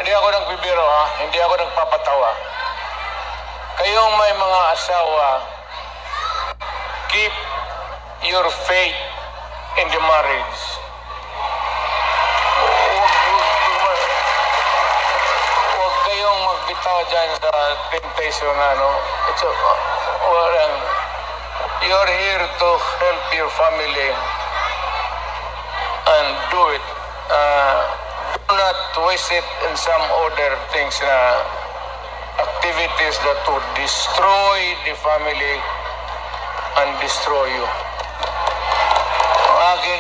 Hindi ako nagbibiro, ha? Hindi ako nagpapatawa. Kayong may mga asawa, keep your faith in the marriage. Huwag kayong magbitaw dyan sa temptation na, no? You're here to help your family and do it. Do not waste it in some other things na activities that would destroy the family and destroy you. Ang akin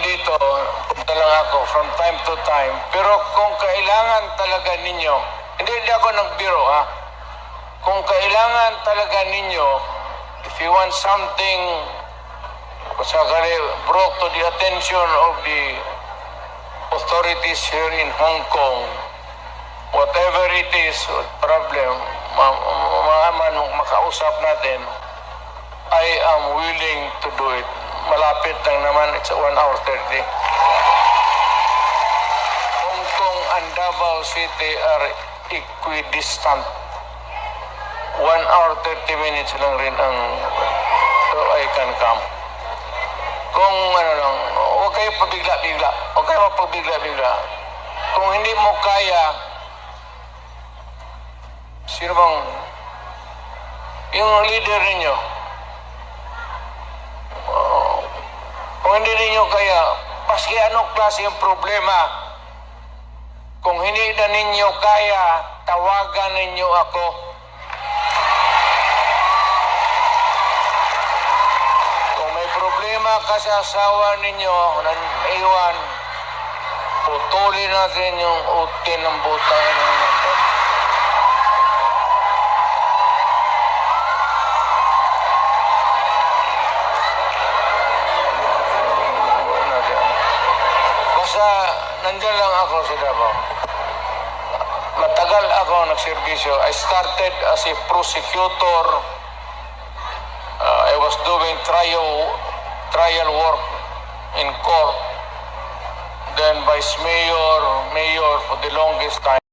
dito, punta lang ako from time to time. Pero kung kailangan talaga ninyo, hindi ako nagbiro, ha? Kung kailangan talaga ninyo, if you want something brought to the attention of the authorities here in Hong Kong, whatever it is, problem, makausap natin, I am willing to do it. Malapit lang naman, it's 1 hour 30. Hong Kong and Davao City are equidistant. 1 hour 30 minutes lang rin ang so I can come. Kung huwag kayo pabigla-bigla. Huwag kayo pabigla-bigla. Kung hindi mo kaya, sino bang yung leader ninyo? Kung hindi ninyo kaya, paski anong klase yung problema. Kung hindi na ninyo kaya, tawagan ninyo ako. Problema ka sa asawa ninyo na iwan, putulin natin yung utin ng butang ng basta nandyan lang ako sa Davao. Matagal ako nagserbisyo. I started as a prosecutor. I was doing trial work in court, then vice mayor for the longest time.